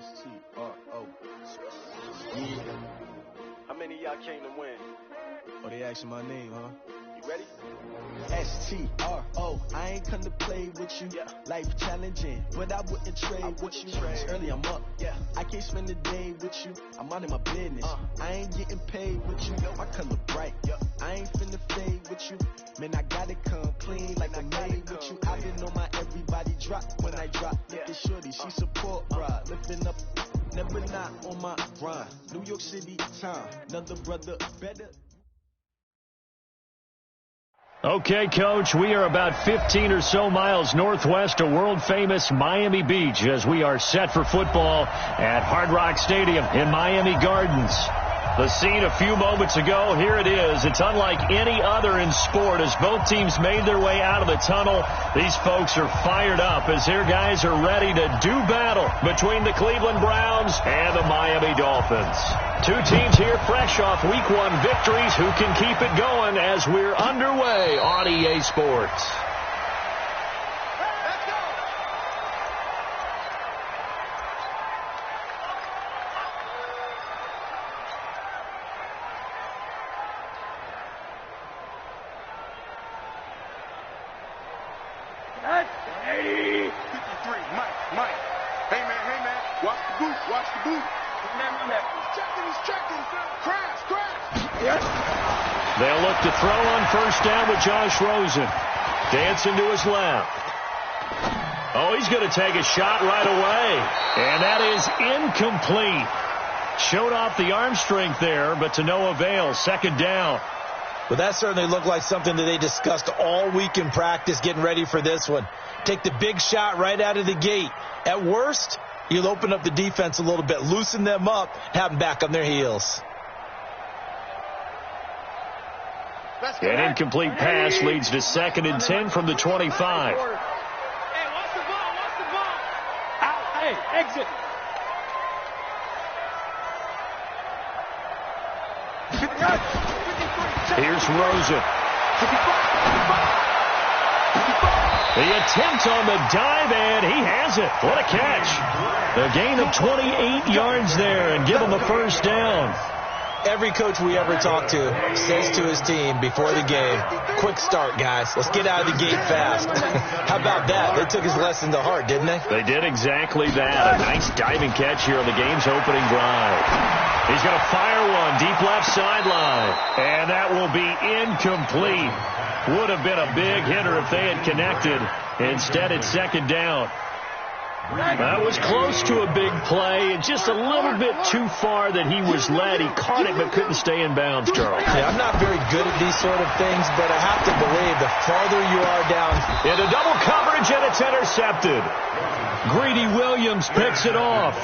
S-T-R-O. Yeah. How many of y'all came to win? Oh, they asking my name, huh? You ready? S-T-R-O. I ain't come to play with you. Yeah. Life challenging, but I wouldn't trade with you. trade. Early I'm up. Yeah. I can't spend the day with you. I'm minding my business. I ain't getting paid with you. My color bright. Yeah. I ain't finna fade with you. Man, I gotta come clean like I'm made with you. I been on my everybody drop when I drop. Look at shorty, she support ride. Lifting up, never not on my grind. New York City time. Another brother better. Okay, Coach, we are about 15 or so miles northwest of world-famous Miami Beach as we are set for football at Hard Rock Stadium in Miami Gardens. The scene a few moments ago, here it is. It's unlike any other in sport as both teams made their way out of the tunnel. These folks are fired up as their guys are ready to do battle between the Cleveland Browns and the Miami Dolphins. Two teams here fresh off Week 1 victories who can keep it going as we're underway on EA Sports. They'll look to throw on first down with Josh Rosen. Dancing to his left. Oh, he's going to take a shot right away. And that is incomplete. Showed off the arm strength there, but to no avail. Second down. Well, that certainly looked like something that they discussed all week in practice getting ready for this one. Take the big shot right out of the gate. At worst, you'll open up the defense a little bit, loosen them up, have them back on their heels. An incomplete pass leads to 2nd and 10 from the 25. Hey, watch the ball, watch the ball. Out, hey, exit. Here's Rosen. The attempt on the dive, and he has it. What a catch. A gain of 28 yards there and give him a first down. Every coach we ever talk to says to his team before the game, quick start, guys. Let's get out of the gate fast. How about that? They took his lesson to heart, didn't they? They did exactly that. A nice diving catch here on the game's opening drive. He's going to fire one deep left sideline. And that will be incomplete. Would have been a big hitter if they had connected. Instead, it's second down. That was close to a big play, and just a little bit too far that he was led. He caught it but couldn't stay in bounds, Charles. Yeah, I'm not very good at these sort of things, but I have to believe the farther you are down. Into double coverage, and it's intercepted. Greedy Williams picks it off.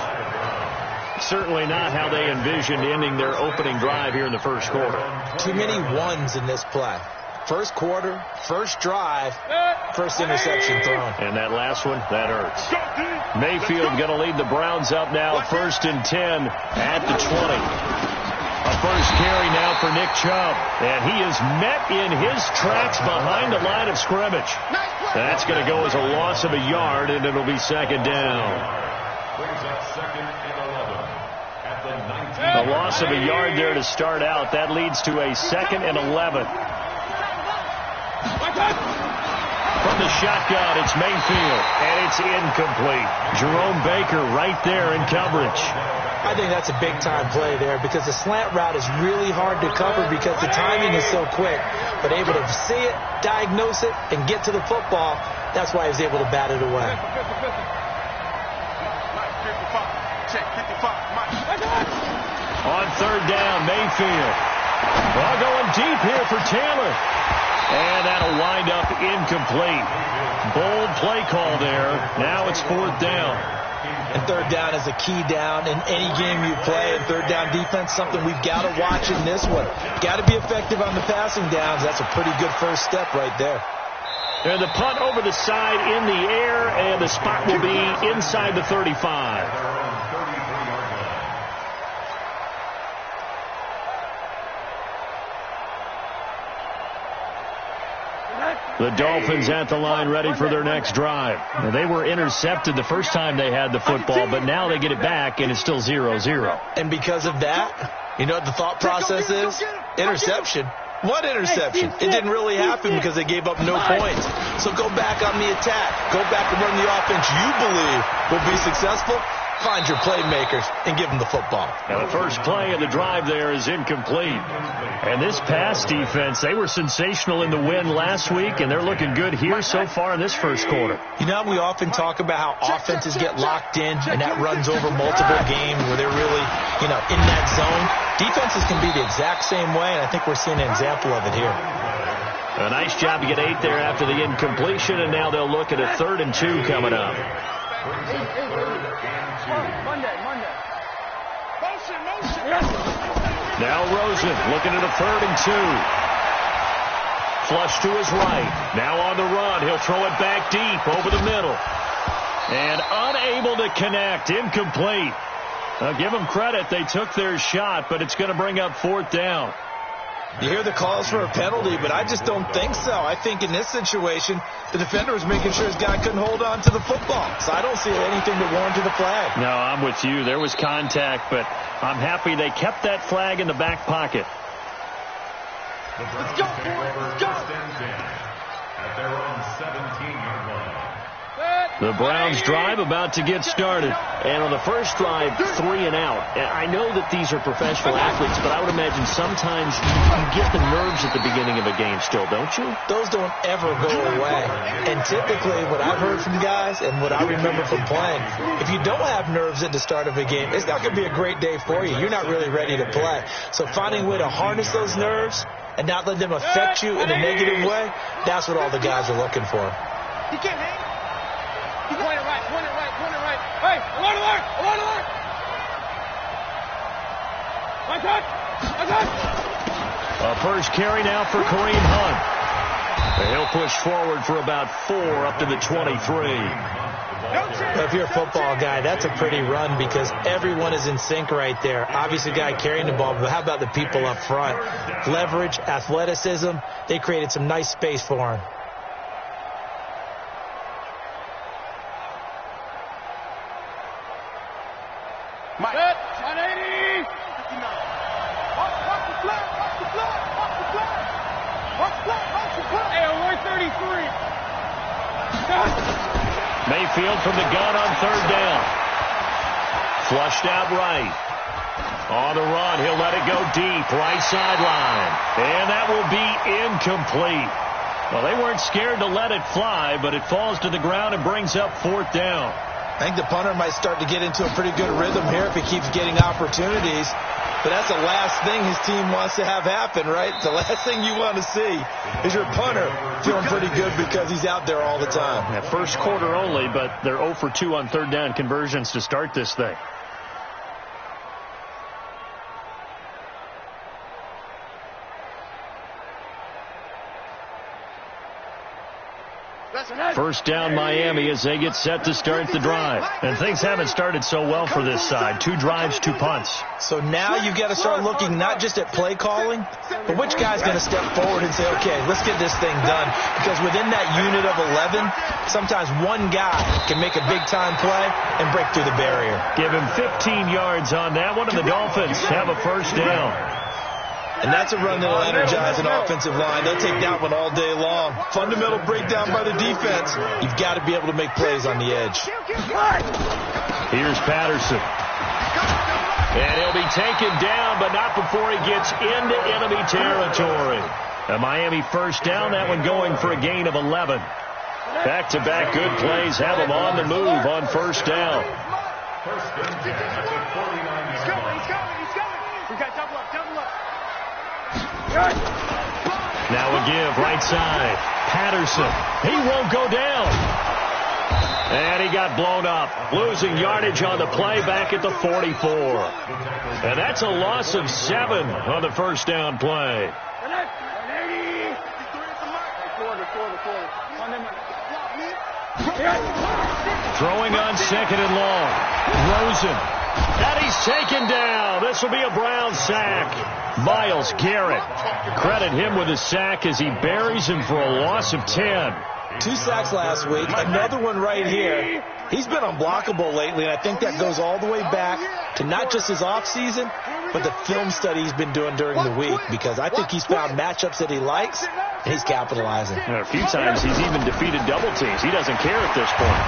Certainly not how they envisioned ending their opening drive here in the first quarter. Too many ones in this play. First quarter, first drive, first interception thrown. And that last one, that hurts. Mayfield going to lead the Browns up now, 1st and 10 at the 20. A first carry now for Nick Chubb. And he is met in his tracks behind the line of scrimmage. That's going to go as a loss of a yard, and it'll be second down. A loss of a yard there to start out. That leads to a 2nd and 11. From the shotgun, it's Mayfield, and it's incomplete. Jerome Baker right there in coverage. I think that's a big-time play there because the slant route is really hard to cover because the timing is so quick. But able to see it, diagnose it, and get to the football, that's why he was able to bat it away. On third down, Mayfield. Well, going deep here for Taylor. And that'll wind up incomplete. Bold play call there. Now it's 4th down. And third down is a key down in any game you play. And third down defense, something we've got to watch in this one. Got to be effective on the passing downs. That's a pretty good first step right there. And the punt over the side in the air, and the spot will be inside the 35. The Dolphins at the line ready for their next drive. Now, they were intercepted the first time they had the football, but now they get it back, and it's still 0-0. And because of that, you know what the thought process is? Interception. What interception? It didn't really happen because they gave up no points. So go back on the attack. Go back and run the offense you believe will be successful. Find your playmakers and give them the football. Now the first play of the drive there is incomplete. And this pass defense, they were sensational in the win last week, and they're looking good here so far in this first quarter. You know, we often talk about how offenses get locked in, and that runs over multiple games where they're really, in that zone. Defenses can be the exact same way, and I think we're seeing an example of it here. A nice job to get 8 there after the incompletion, and now they'll look at a 3rd and 2 coming up. Now Rosen looking at a 3rd and 2. Flush to his right. Now on the run. He'll throw it back deep over the middle. And unable to connect. Incomplete. Now give them credit. They took their shot, but it's going to bring up 4th down. You hear the calls for a penalty, but I just don't think so. I think in this situation, the defender was making sure his guy couldn't hold on to the football. So I don't see anything that warranted the flag. No, I'm with you. There was contact, but I'm happy they kept that flag in the back pocket. Let's go, boys. Let's go. At their own 17-yard line. The Browns drive about to get started. And on the first drive, 3 and out. And I know that these are professional athletes, but I would imagine sometimes you get the nerves at the beginning of a game still, don't you? Those don't ever go away. And typically what I've heard from guys and what I remember from playing, if you don't have nerves at the start of a game, it's not going to be a great day for you. You're not really ready to play. So finding a way to harness those nerves and not let them affect you in a negative way, that's what all the guys are looking for. You can't hang. Point it right, point it right, point it right. Hey, alert, alert, alert, alert. My touch, my touch. A first carry now for Kareem Hunt. And he'll push forward for about 4 up to the 23. If you're a football guy, that's a pretty run because everyone is in sync right there. Obviously, the guy carrying the ball, but how about the people up front? Leverage, athleticism, they created some nice space for him. Set, 180. Watch the flag, watch the flag, watch the flag. Watch the flag, watch the flag. Hey, 133. Mayfield from the gun on 3rd down. Flushed out right. On the run, he'll let it go deep, right sideline. And that will be incomplete. Well, they weren't scared to let it fly, but it falls to the ground and brings up 4th down. I think the punter might start to get into a pretty good rhythm here if he keeps getting opportunities. But that's the last thing his team wants to have happen, right? The last thing you want to see is your punter feeling pretty good because he's out there all the time. Yeah, first quarter only, but they're 0 for 2 on 3rd down conversions to start this thing. First down Miami as they get set to start the drive. And things haven't started so well for this side. 2 drives, 2 punts. So now you've got to start looking not just at play calling, but which guy's going to step forward and say, okay, let's get this thing done. Because within that unit of 11, sometimes one guy can make a big-time play and break through the barrier. Give him 15 yards on that one, and the Dolphins have a first down. And that's a run that will energize an offensive line. They'll take that one all day long. Fundamental breakdown by the defense. You've got to be able to make plays on the edge. Here's Patterson. And he'll be taken down, but not before he gets into enemy territory. A Miami first down, that one going for a gain of 11. Back-to-back good plays have them on the move on first down. First and 10 at the 49. He's coming, he's coming, he's coming. We got double up, double up. Now a give, right side. Patterson. He won't go down. And he got blown up. Losing yardage on the play back at the 44. And that's a loss of 7 on the first down play. Throwing on 2nd and long. Rosen And he's taken down. This will be a Brown sack. Myles Garrett. Credit him with a sack as he buries him for a loss of 10. 2 sacks last week. Another one right here. He's been unblockable lately, and I think that goes all the way back to not just his offseason, but the film study he's been doing during the week, because I think he's found matchups that he likes, and he's capitalizing. A few times he's even defeated double teams. He doesn't care at this point.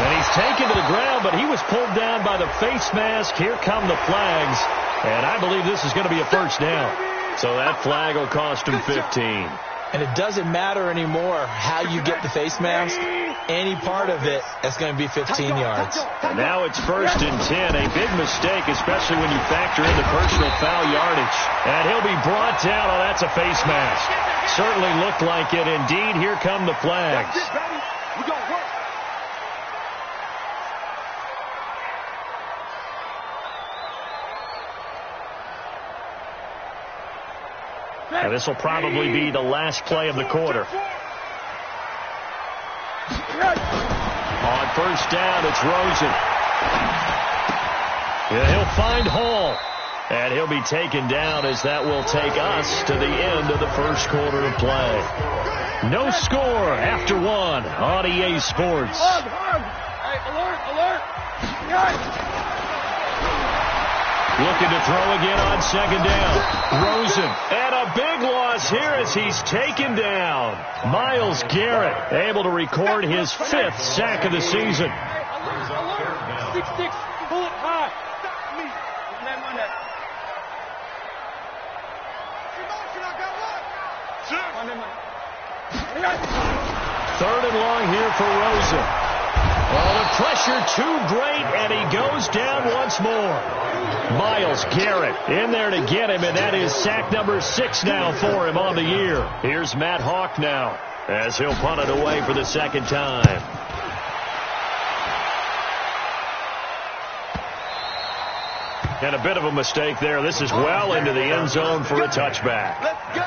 And he's taken to the ground, but he was pulled down by the face mask. Here come the flags, and I believe this is going to be a first down. So that flag will cost him 15. And it doesn't matter anymore how you get the face mask. Any part of it, that's going to be 15 yards. And now it's 1st and 10. A big mistake, especially when you factor in the personal foul yardage. And he'll be brought down. Oh, that's a face mask. Certainly looked like it. Indeed, here come the flags. And this will probably be the last play of the quarter. On 1st down, it's Rosen. Yeah, he'll find Hall. And he'll be taken down as that will take us to the end of the first quarter of play. No score after 1 on EA Sports. Hey, alert! Looking to throw again on 2nd down. Rosen. And a big loss here as he's taken down. Myles Garrett able to record his 5th sack of the season. Alert! 6-6, pull it high. Third and long here for Rosen. Oh, the pressure too great, and he goes down once more. Myles Garrett in there to get him, and that is sack number 6 now for him on the year. Here's Matt Hawk now as he'll punt it away for the 2nd time. And a bit of a mistake there. This is well into the end zone for a touchback. Let's go!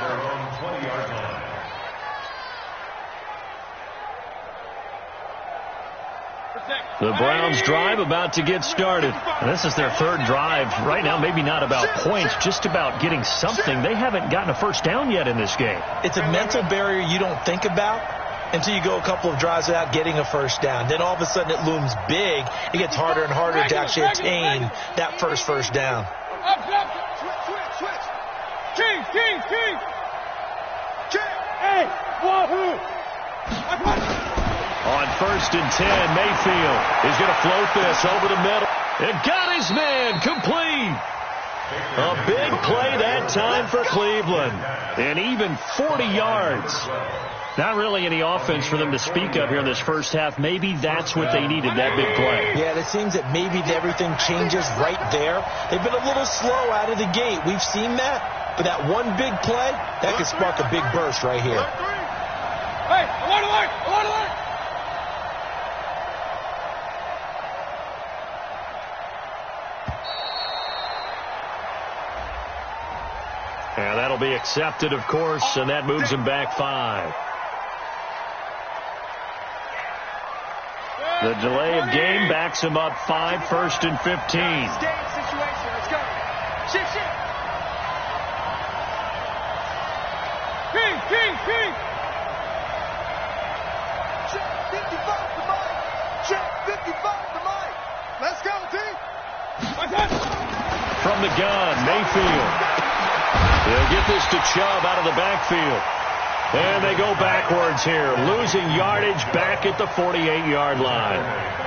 The Browns drive about to get started. And this is their 3rd drive. Right now, maybe not about points, just about getting something. They haven't gotten a first down yet in this game. It's a mental barrier you don't think about until you go a couple of drives without getting a first down. Then all of a sudden it looms big. It gets harder and harder to actually attain that first down. Switch. King. Hey, wahoo! On 1st and 10, Mayfield is going to float this over the middle. It got his man complete. A big play that time for Cleveland. And even 40 yards. Not really any offense for them to speak of here in this first half. Maybe that's what they needed, that big play. Yeah, it seems that maybe everything changes right there. They've been a little slow out of the gate. We've seen that. But that one big play, that could spark a big burst right here. Hey, alert! And that'll be accepted, of course, and that moves him back 5. The delay of game backs him up 5, 1st and 15. Let's go. Shit. King. Check 55 to Mike. Let's go, team. From the gun, Mayfield. He'll get this to Chubb out of the backfield. And they go backwards here, losing yardage back at the 48-yard line.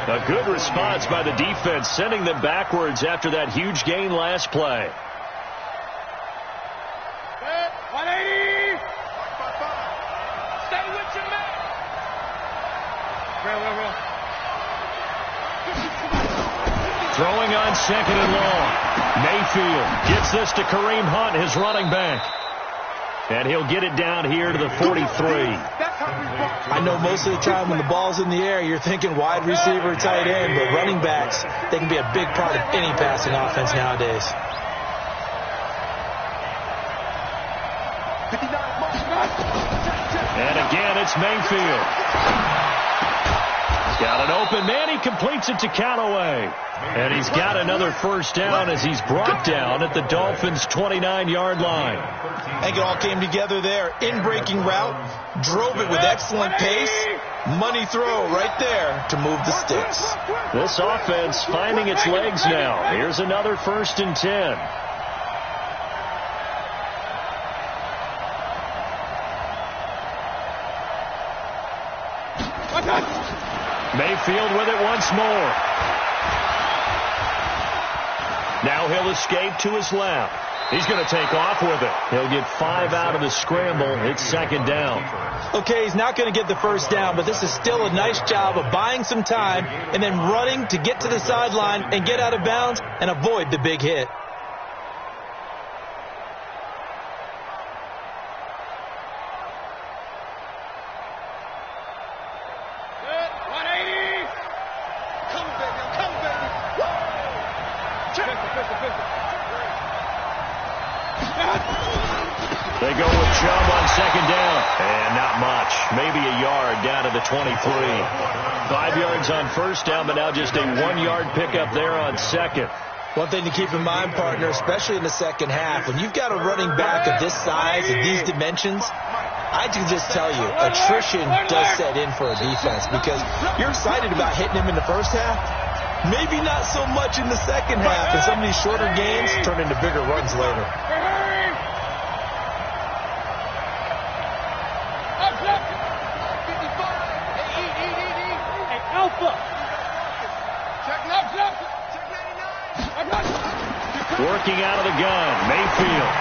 A good response by the defense, sending them backwards after that huge gain last play. 180. Stay with your man. Real. Throwing on 2nd and long. Mayfield gets this to Kareem Hunt, his running back. And he'll get it down here to the 43. I know most of the time when the ball's in the air, you're thinking wide receiver, tight end, but running backs, they can be a big part of any passing offense nowadays. And again, it's Mayfield. Got an open man. He completes it to Callaway. And he's got another first down as he's brought down at the Dolphins' 29-yard line. I think it all came together there. In-breaking route, drove it with excellent pace. Money throw right there to move the sticks. This offense finding its legs now. Here's another 1st and 10. Mayfield with it once more. Now he'll escape to his left. He's going to take off with it. He'll get 5 out of the scramble. It's 2nd down. Okay, he's not going to get the first down, but this is still a nice job of buying some time and then running to get to the sideline and get out of bounds and avoid the big hit. They go with Chubb on 2nd down. And not much. Maybe a yard down to the 23. 5 yards on 1st down, but now just a 1-yard pickup there on 2nd. One thing to keep in mind, partner, especially in the second half, when you've got a running back of this size and these dimensions, I can just tell you, attrition does set in for a defense because you're excited about hitting him in the first half. Maybe not so much in the second half, and some of these shorter games turn into bigger runs later. Working out of the gun, Mayfield.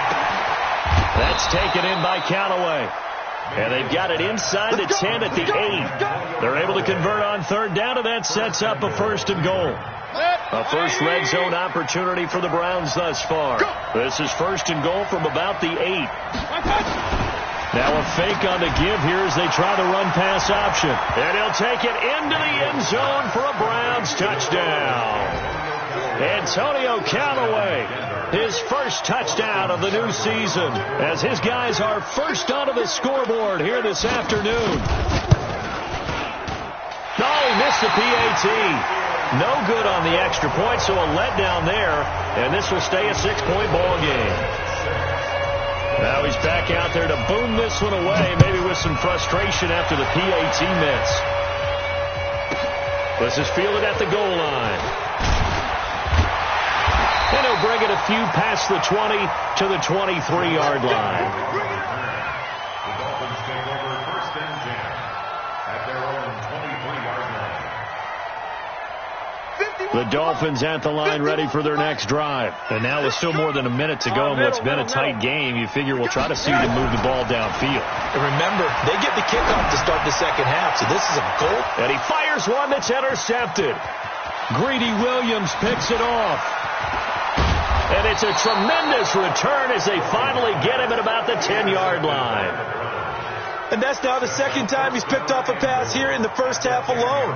That's taken in by Callaway. And they've got it inside the 10 at the 8. They're able to convert on 3rd down, and that sets up a 1st and goal. A first red zone opportunity for the Browns thus far. This is 1st and goal from about the 8. Now a fake on the give here as they try the run-pass option. And he'll take it into the end zone for a Browns touchdown. Antonio Callaway, his first touchdown of the new season, as his guys are first onto the scoreboard here this afternoon. Oh, he missed the PAT. No good on the extra point, so a letdown there, and this will stay a 6-point ball game. Now he's back out there to boom this one away, maybe with some frustration after the PAT miss. This is fielded at the goal line. And he'll bring it a few past the 20 to the 23-yard line. The Dolphins take over 1st and 10 at their own 23-yard line. The Dolphins at the line ready for their next drive. And now with still more than a minute to go in what's been a tight game, you figure we'll try to see them move the ball downfield. And remember, they get the kickoff to start the second half, so this is a goal. And he fires one that's intercepted. Greedy Williams picks it off. And it's a tremendous return as they finally get him at about the 10-yard line. And that's now the second time he's picked off a pass here in the first half alone.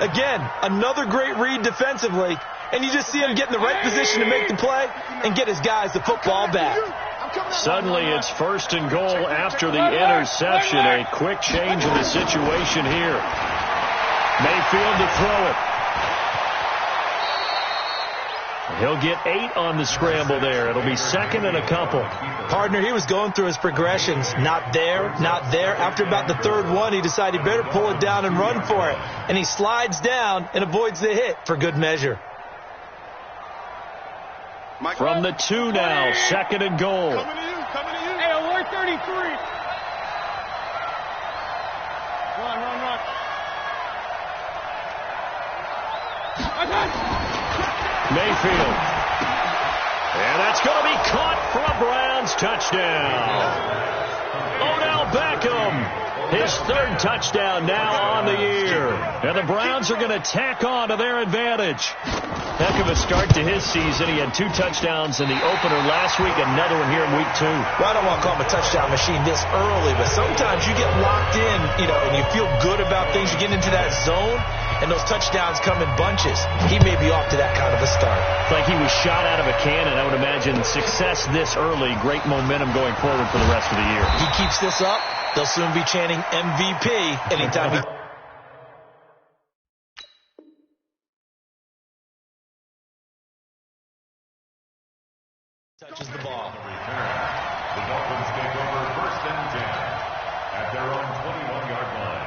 Again, another great read defensively. And you just see him get in the right position to make the play and get his guys the football back. Suddenly it's 1st and goal after the interception. A quick change in the situation here. Mayfield to throw it. He'll get 8 on the scramble there. It'll be 2nd and a couple. Partner, he was going through his progressions. Not there, not there. After about the 3rd one, he decided he better pull it down and run for it. And he slides down and avoids the hit for good measure. From the 2 now, 2nd and goal. Coming to you, coming to you. Hey, 133. Run. Mayfield. And that's going to be caught for a Browns touchdown. Odell Beckham, his 3rd touchdown now on the year. And the Browns are going to tack on to their advantage. Heck of a start to his season. He had 2 touchdowns in the opener last week, another one here in week 2. Well, I don't want to call him a touchdown machine this early, but sometimes you get locked in, and you feel good about things. You get into that zone, and those touchdowns come in bunches. He may be off to that kind of a start. It's like he was shot out of a cannon. I would imagine success this early, great momentum going forward for the rest of the year. He keeps this up, they'll soon be chanting MVP anytime he... Touches the ball. The Dolphins take over 1st and 10 at their own 21-yard line.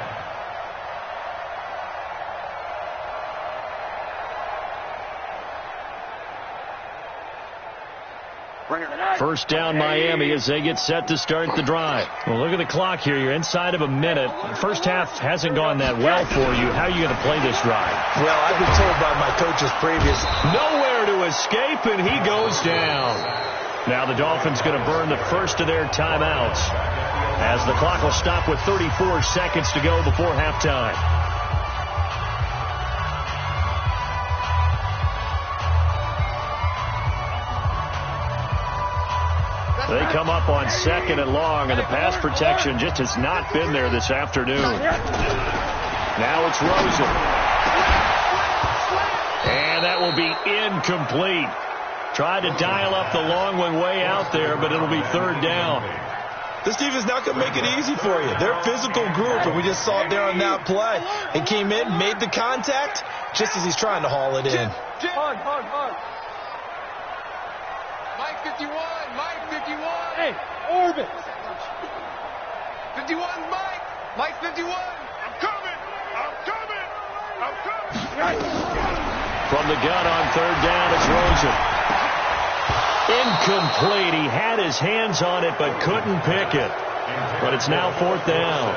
First down Miami as they get set to start the drive. Well, look at the clock here. You're inside of a minute. The first half hasn't gone that well for you. How are you going to play this drive? Well, I've been told by my coaches previous. Nowhere to escape, and he goes down. Now the Dolphins going to burn the first of their timeouts as the clock will stop with 34 seconds to go before halftime. They come up on 2nd and long, and the pass protection just has not been there this afternoon. Now it's Rosen. And that will be incomplete. Tried to dial up the long one way out there, but it'll be 3rd down. This defense is not going to make it easy for you. They're a physical group, and we just saw it there on that play. He came in, made the contact, just as he's trying to haul it in. Hard. Mike 51, Mike 51. Hey, orbit. 51, Mike. Mike 51. I'm coming. From the gun on 3rd down, it's Rosen. Incomplete. He had his hands on it but couldn't pick it. But it's now 4th down.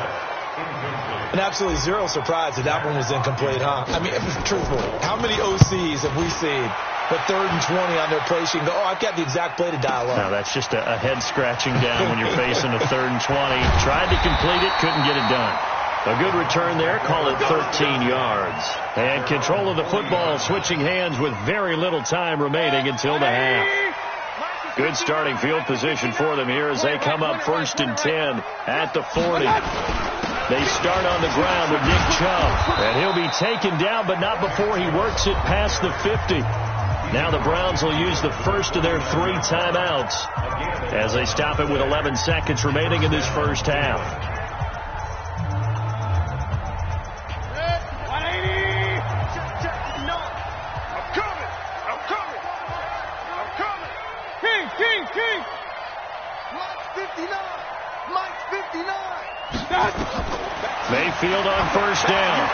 And absolutely zero surprise that that one was incomplete, huh? I mean, truthfully, how many OCs have we seen with 3rd and 20 on their play sheet and go, oh, I've got the exact play to dial up? Now, that's just a head-scratching down when you're facing a 3rd and 20. Tried to complete it, couldn't get it done. A good return there, call it 13 yards. And control of the football, switching hands with very little time remaining until the half. Good starting field position for them here as they come up 1st and 10 at the 40. They start on the ground with Nick Chubb. And he'll be taken down, but not before he works it past the 50. Now the Browns will use the first of their 3 timeouts as they stop it with 11 seconds remaining in this first half. 180. I'm coming. King. Mike's 59. Mayfield on 1st down.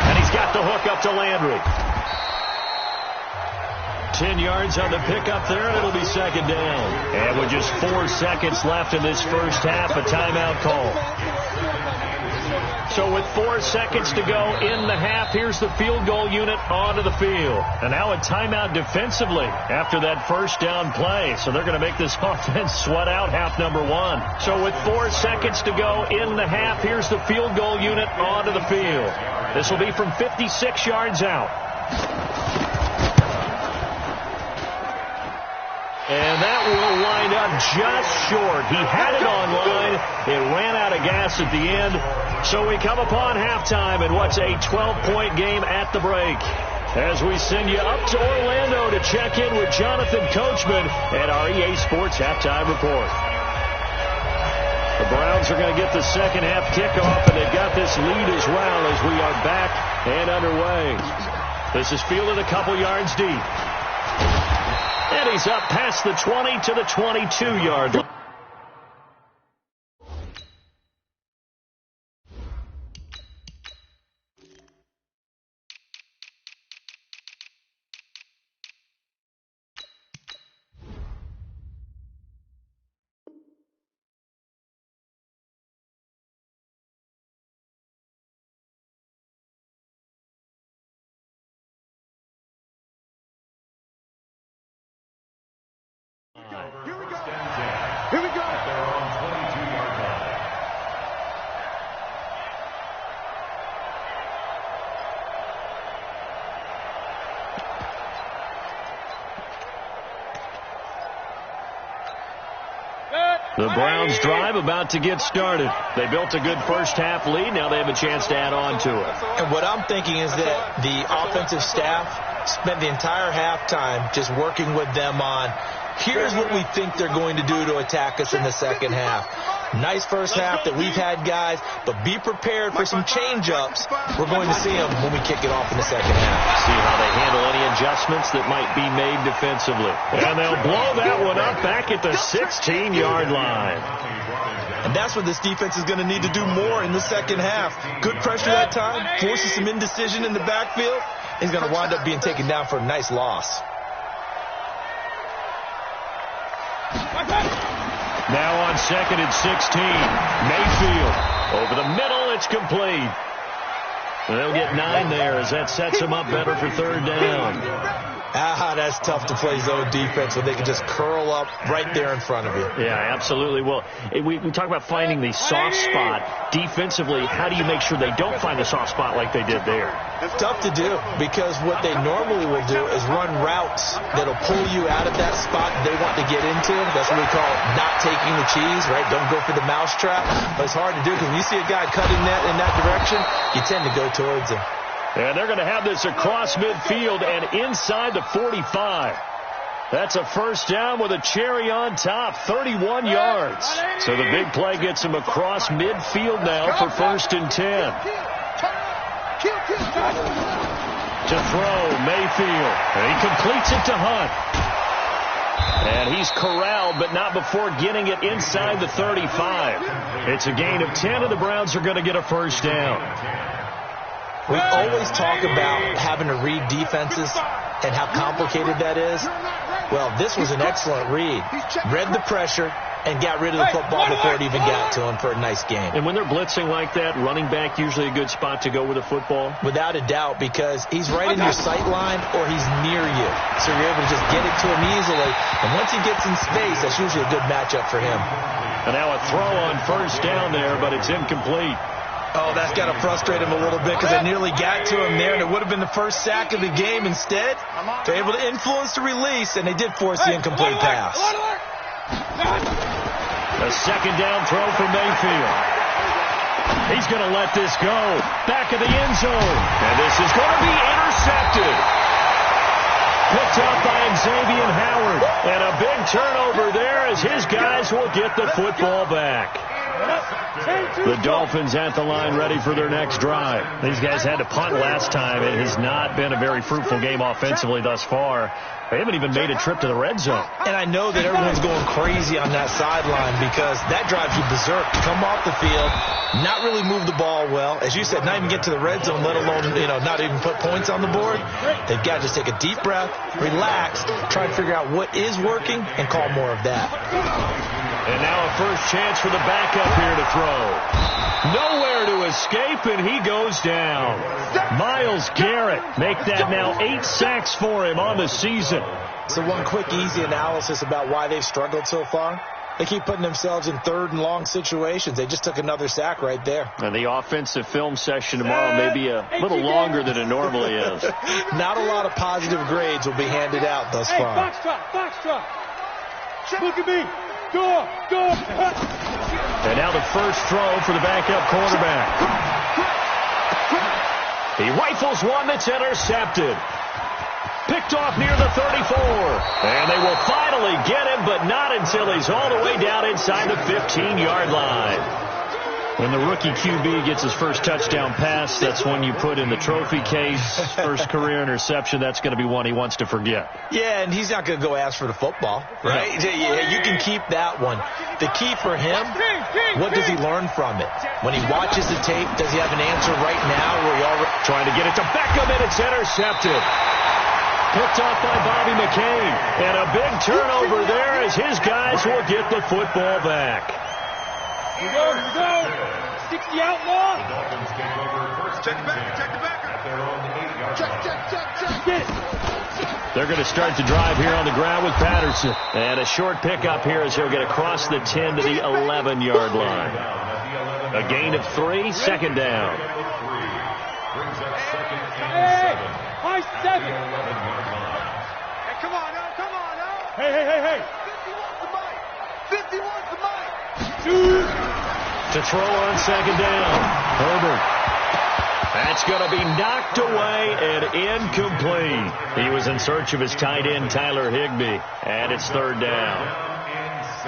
And he's got the hook up to Landry. 10 yards on the pickup there, and it'll be 2nd down. And with just 4 seconds left in this first half, a timeout call. So with 4 seconds to go in the half, here's the field goal unit onto the field. And now a timeout defensively after that first down play. So they're going to make this offense sweat out half number 1. So with 4 seconds to go in the half, here's the field goal unit onto the field. This will be from 56 yards out. And that will wind up just short. He had it on line. It ran out of gas at the end. So we come upon halftime in what's a 12-point game at the break. As we send you up to Orlando to check in with Jonathan Coachman at our EA Sports Halftime Report. The Browns are going to get the second half kickoff, and they've got this lead as well as we are back and underway. This is fielded a couple yards deep. And he's up past the 20 to the 22-yard line. Here we go. They're on 22-yard line. The Browns drive about to get started. They built a good first half lead. Now they have a chance to add on to it. And what I'm thinking is that the offensive staff spent the entire halftime just working with them on, here's what we think they're going to do to attack us in the second half. Nice first half that we've had, guys, but be prepared for some change-ups. We're going to see them when we kick it off in the second half. See how they handle any adjustments adjustments that might be made defensively. And they'll blow that one up back at the 16-yard line. And that's what this defense is going to need to do more in the second half. Good pressure that time, forces some indecision in the backfield. He's going to wind up being taken down for a nice loss. Now on 2nd and 16, Mayfield. Over the middle, it's complete. They'll get 9 there as that sets them up better for 3rd down. That's tough to play zone defense when they can just curl up right there in front of you. Yeah, absolutely. Well, we talk about finding the soft spot. Defensively, how do you make sure they don't find the soft spot like they did there? Tough to do, because what they normally will do is run routes that'll pull you out of that spot they want to get into. That's what we call not taking the cheese, right? Don't go for the mousetrap. But it's hard to do because when you see a guy cutting that in that direction, you tend to go towards him. And they're going to have this across midfield and inside the 45. That's a 1st down with a cherry on top, 31 yards. So the big play gets him across midfield now for 1st and 10. To throw, Mayfield. And he completes it to Hunt. And he's corralled, but not before getting it inside the 35. It's a gain of 10, and the Browns are going to get a 1st down. We always talk about having to read defenses and how complicated that is. Well, this was an excellent read. Read the pressure and got rid of the football before it even got to him for a nice game. And when they're blitzing like that, running back usually a good spot to go with the football? Without a doubt, because he's right in your sight line or he's near you. So you're able to just get it to him easily. And once he gets in space, that's usually a good matchup for him. And now a throw on 1st down there, but it's incomplete. Oh, that's got to frustrate him a little bit because they nearly got to him there, and it would have been the 1st sack of the game. Instead, they're able to influence the release, and they did force the incomplete pass. A 2nd down throw for Mayfield. He's going to let this go. Back of the end zone. And this is going to be intercepted. Picked up by Xavier Howard. And a big turnover there as his guys will get the football back. The Dolphins at the line ready for their next drive. These guys had to punt last time. It has not been a very fruitful game offensively thus far. They haven't even made a trip to the red zone. And I know that everyone's going crazy on that sideline because that drives you berserk. Come off the field, not really move the ball well. As you said, not even get to the red zone, let alone, not even put points on the board. They've got to just take a deep breath, relax, try to figure out what is working, and call more of that. And now a 1st chance for the backup here to throw. Nowhere to escape, and he goes down. Myles Garrett make that now 8 sacks for him on the season. So one quick, easy analysis about why they've struggled so far. They keep putting themselves in 3rd and long situations. They just took another sack right there. And the offensive film session tomorrow may be a little longer than it normally is. Not a lot of positive grades will be handed out thus far. Box drop. Look at me. Go. And now the 1st throw for the backup quarterback. He rifles one that's intercepted. Picked off near the 34. And they will finally get him, but not until he's all the way down inside the 15-yard line. When the rookie QB gets his 1st touchdown pass, that's one you put in the trophy case. 1st career interception, that's going to be one he wants to forget. Yeah, and he's not going to go ask for the football, right? Yeah, you can keep that one. The key for him, what does he learn from it? When he watches the tape, does he have an answer right now? Where he already trying to get it to Beckham, and it's intercepted. Picked off by Bobby McCain. And a big turnover there as his guys will get the football back. Here we go. 60 outlaw. The Dolphins take over 1st Check the back. at their own 8-yard line. Get it. They're going to start the drive here on the ground with Patterson. And a short pickup here as he'll get across the 10 to the 11-yard line. A gain of 3, 2nd down. Brings up 2nd and 7. High 7. Hey, come on now. Hey. 51's the mic. To throw on 2nd down. Herbert. That's going to be knocked away and incomplete. He was in search of his tight end, Tyler Higbee. And it's 3rd down.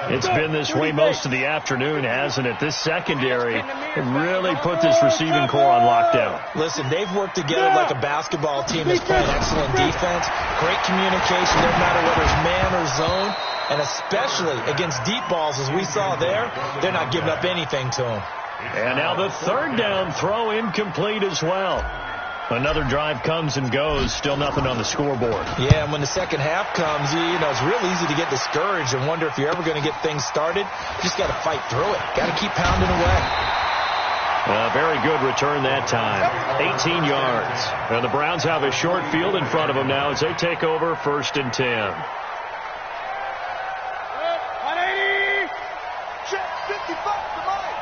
It's been this way most of the afternoon, hasn't it? This secondary really put this receiving core on lockdown. Listen, they've worked together like a basketball team that's playing excellent defense, great communication, no matter whether it's man or zone, and especially against deep balls, as we saw there, they're not giving up anything to them. And now the third down throw incomplete as well. Another drive comes and goes, still nothing on the scoreboard. Yeah, and when the second half comes, you know, it's real easy to get discouraged and wonder if you're ever going to get things started. You just got to fight through it. Got to keep pounding away. Very good return that time. 18 yards. And the Browns have a short field in front of them now as they take over 1st and 10. 180. Check 55 to Mike.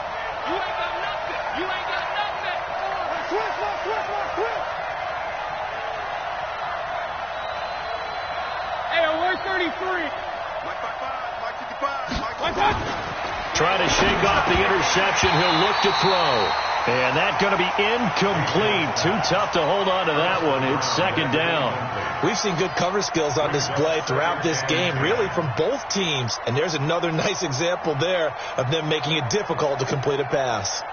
You ain't got nothing. You ain't got nothing. Twist. Hey, we're 33. Mike 55. Trying to shake off the interception. He'll look to throw. And that's going to be incomplete. Too tough to hold on to that one. It's 2nd down. We've seen good cover skills on display throughout this game, really from both teams. And there's another nice example there of them making it difficult to complete a pass.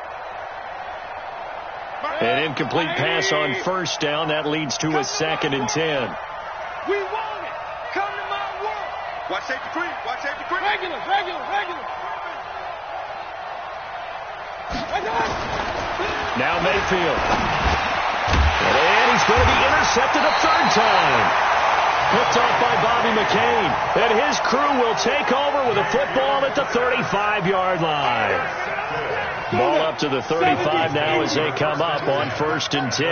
An incomplete pass on 1st down. That leads to a 2nd and 10. We want it. Come to my world. Watch safety creep. Regular. Now Mayfield. And he's going to be intercepted a 3rd time. Picked off by Bobby McCain. And his crew will take over with a football at the 35-yard line. Ball up to the 35 now as they come up on 1st and 10.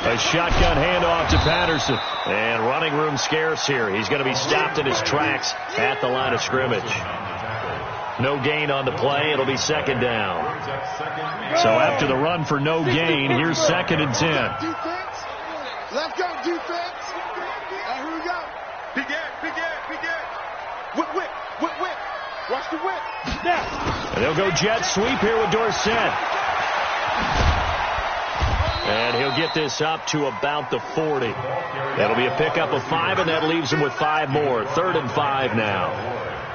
A shotgun handoff to Patterson. And running room scarce here. He's going to be stopped in his tracks at the line of scrimmage. No gain on the play. It'll be 2nd down. So after the run for no gain, here's 2nd and 10. Defense. Let's go, defense. Here we go. Big Ed. Whip. Watch the whip. Now. And they'll go jet sweep here with Dorsett. And he'll get this up to about the 40. That'll be a pickup of 5, and that leaves him with 5 more. 3rd and 5 now.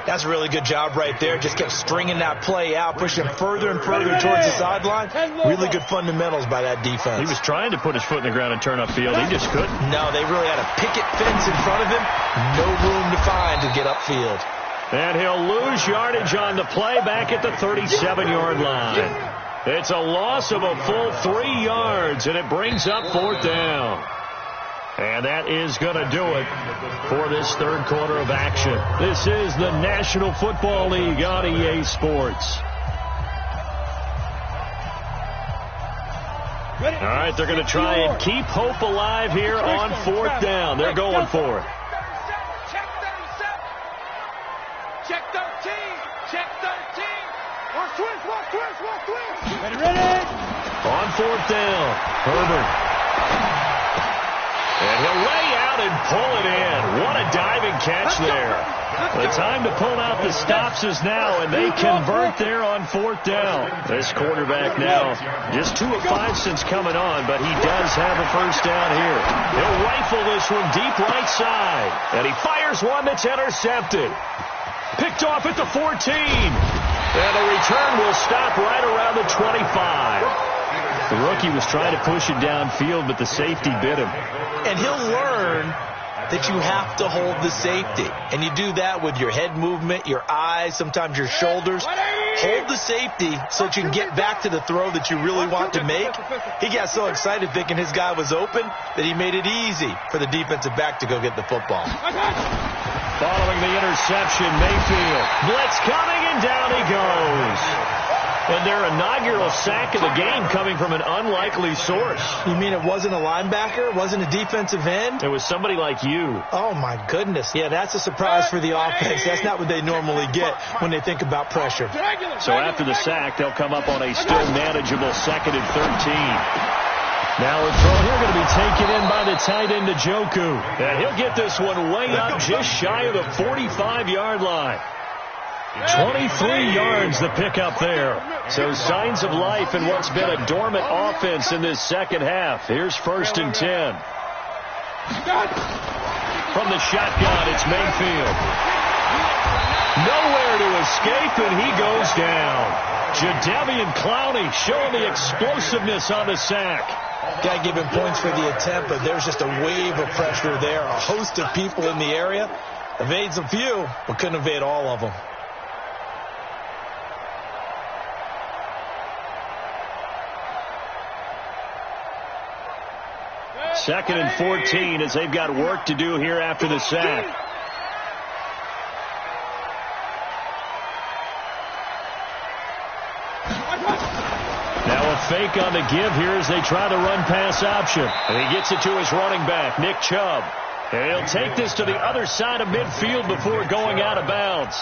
That's a really good job right there. Just kept stringing that play out, pushing him further and further towards the sideline. Really good fundamentals by that defense. He was trying to put his foot in the ground and turn upfield. He just couldn't. No, they really had a picket fence in front of him. No room to find to get upfield. And he'll lose yardage on the play back at the 37-yard line. It's a loss of a full 3 yards, and it brings up 4th down. And that is going to do it for this 3rd quarter of action. This is the National Football League on EA Sports. All right, they're going to try and keep hope alive here on 4th down. They're going for it. Check 13. Watch twist. Ready. On 4th down, Herbert. And he'll lay out and pull it in. What a diving catch there. The time to pull out the stops is now, and they convert there on 4th down. This quarterback now just 2 of 5 since coming on, but he does have a 1st down here. He'll rifle this one deep right side, and he fires one that's intercepted. Picked off at the 14. And the return will stop right around the 25. The rookie was trying to push it downfield, but the safety bit him. And he'll learn that you have to hold the safety. And you do that with your head movement, your eyes, sometimes your shoulders. Hold the safety so that you can get back to the throw that you really want to make. He got so excited thinking his guy was open that he made it easy for the defensive back to go get the football. Following the interception, Mayfield. Blitz coming, and down he goes. And their inaugural sack of the game coming from an unlikely source. You mean it wasn't a linebacker? It wasn't a defensive end? It was somebody like you. Oh, my goodness. Yeah, that's a surprise for the offense. That's not what they normally get when they think about pressure. So after the sack, they'll come up on a still manageable 2nd and 13. Now a throw here going to be taken in by the tight end, Njoku. And he'll get this one way up just shy of the 45-yard line. 23 yards the pickup there. So signs of life in what's been a dormant offense in this second half. Here's 1st and 10. From the shotgun, it's Mayfield. Nowhere to escape, and he goes down. Jadeveon Clowney showing the explosiveness on the sack. Got to give him points for the attempt, but there's just a wave of pressure there. A host of people in the area. Evades a few, but couldn't evade all of them. Second and 14 as they've got work to do here after the sack. Now a fake on the give here as they try to run pass option. And he gets it to his running back, Nick Chubb. And he'll take this to the other side of midfield before going out of bounds.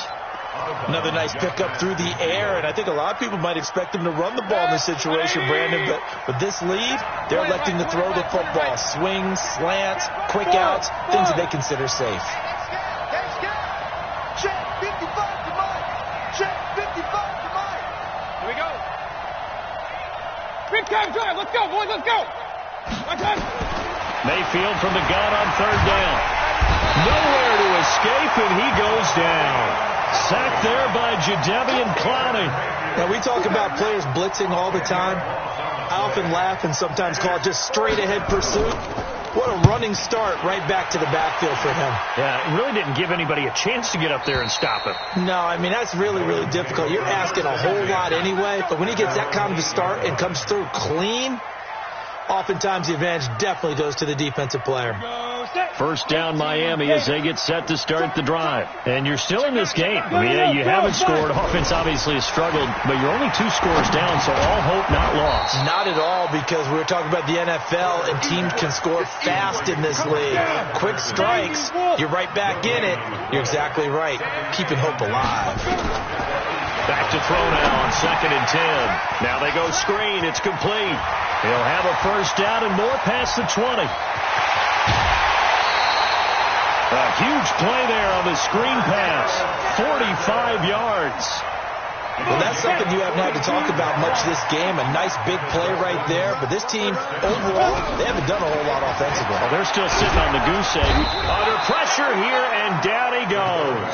Another nice pickup through the air, and I think a lot of people might expect him to run the ball in this situation, Brandon, but with this lead, they're electing to throw the football. Swings, slants, quick outs, things that they consider safe. Check 55 to Mike. Check 55 to Mike. Here we go. Big time drive. Let's go, boys. Let's go. Mayfield from the gun on third down. Nowhere to escape, and he goes down. Sacked there by Jadeveon Clowney. Now, we talk about players blitzing all the time. I often laugh and sometimes call it just straight-ahead pursuit. What a running start right back to the backfield for him. Yeah, it really didn't give anybody a chance to get up there and stop him. No, I mean, that's really, really difficult. You're asking a whole lot anyway, but when he gets that kind of a start and comes through clean, oftentimes the advantage definitely goes to the defensive player. First down Miami as they get set to start the drive. And you're still in this game. I mean, you haven't scored. Offense obviously has struggled, but you're only 2 scores down, so all hope not lost. Not at all, because we were talking about the NFL, and teams can score fast in this league. Quick strikes, you're right back in it. You're exactly right. Keeping hope alive. Back to throw now on 2nd and 10. Now they go screen. It's complete. He'll have a first down and more past the 20. A huge play there on the screen pass. 45 yards. Well, that's something you haven't had to talk about much this game. A nice big play right there. But this team, overall, they haven't done a whole lot offensively. Well, they're still sitting on the goose egg. Under pressure here, and down he goes.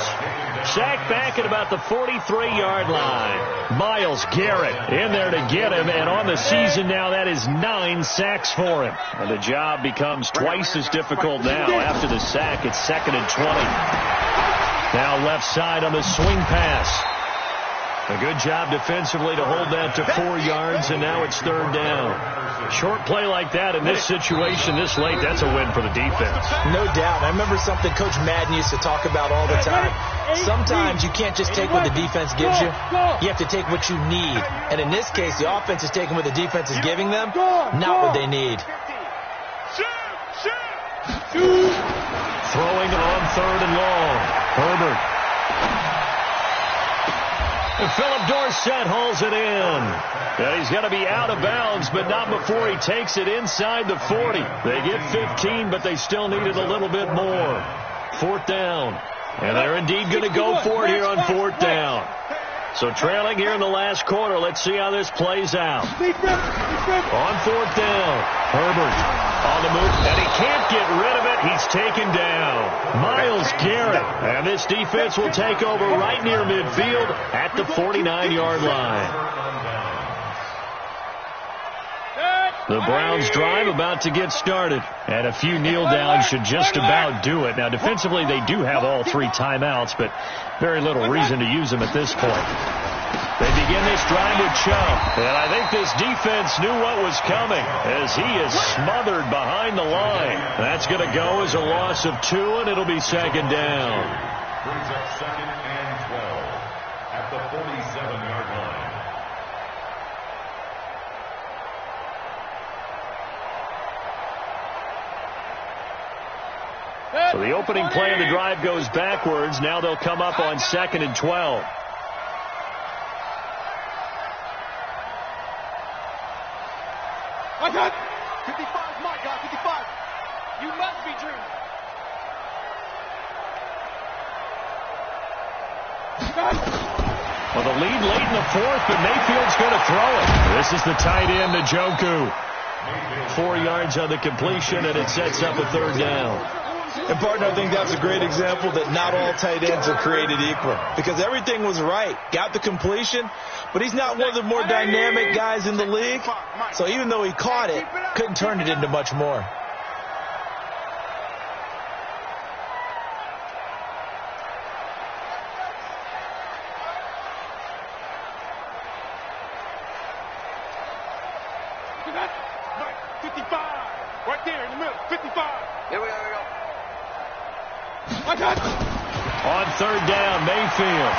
Sacked back at about the 43-yard line. Myles Garrett in there to get him. And on the season now, that is 9 sacks for him. And the job becomes twice as difficult now. After the sack, it's 2nd and 20. Now left side on the swing pass. A good job defensively to hold that to 4 yards, and now it's 3rd down. Short play like that in this situation this late, that's a win for the defense. No doubt. I remember something Coach Madden used to talk about all the time. Sometimes you can't just take what the defense gives you. You have to take what you need. And in this case, the offense is taking what the defense is giving them, not what they need. Throwing on 3rd and long. Herbert. And Philip Dorsett hauls it in. And he's going to be out of bounds, but not before he takes it inside the 40. They get 15, but they still needed a little bit more. 4th down. And they're indeed going to go for it here on 4th down. So trailing here in the last quarter. Let's see how this plays out. On 4th down. Herbert on the move, and he can't get rid of it. He's taken down. Myles Garrett. And this defense will take over right near midfield at the 49-yard line. The Browns drive about to get started. And a few kneel downs should just about do it. Now, defensively, they do have all 3 timeouts, but very little reason to use them at this point. They begin this drive with Chubb. And I think this defense knew what was coming as he is smothered behind the line. That's going to go as a loss of 2, and it'll be 2nd down. Brings up 2nd and 12 at the 47-yard line. So the opening play of the drive goes backwards. Now they'll come up on 2nd and 12. I got 55, my God, 55. You must be dreaming. Well, the lead late in the 4th, but Mayfield's going to throw it. This is the tight end, Njoku. 4 yards on the completion, and it sets up a 3rd down. And, partner, I think that's a great example that not all tight ends are created equal, because everything was right. Got the completion, but he's not one of the more dynamic guys in the league. So even though he caught it, couldn't turn it into much more. Mike, 55. Right there in the middle. 55. Here we go. On third down, Mayfield.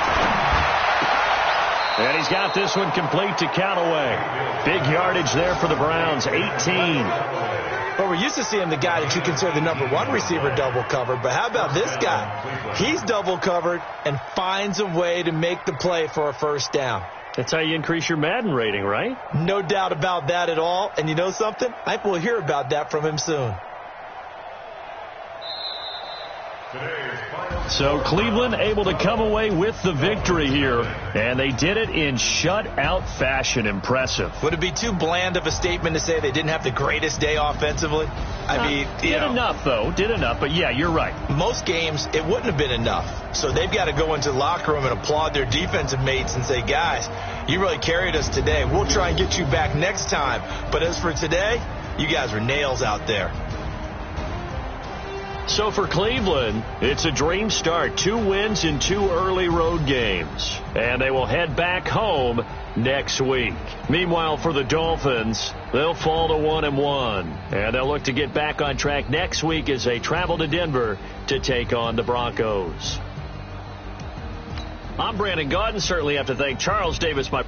And he's got this one complete to Callaway. Big yardage there for the Browns, 18. Well, we're used to seeing the guy that you consider the number one receiver double covered, but how about this guy? He's double covered and finds a way to make the play for a first down. That's how you increase your Madden rating, right? No doubt about that at all. And you know something? I think we'll hear about that from him soon. So Cleveland able to come away with the victory here, and they did it in shutout fashion. Impressive. Would it be too bland of a statement to say they didn't have the greatest day offensively? I mean, did enough, though. Did enough, but yeah, you're right. Most games, it wouldn't have been enough. So they've got to go into the locker room and applaud their defensive mates and say, guys, you really carried us today. We'll try and get you back next time. But as for today, you guys were nails out there. So for Cleveland, it's a dream start. 2 wins in 2 early road games. And they will head back home next week. Meanwhile, for the Dolphins, they'll fall to 1-1. And they'll look to get back on track next week as they travel to Denver to take on the Broncos. I'm Brandon Gaudin. Certainly have to thank Charles Davis, my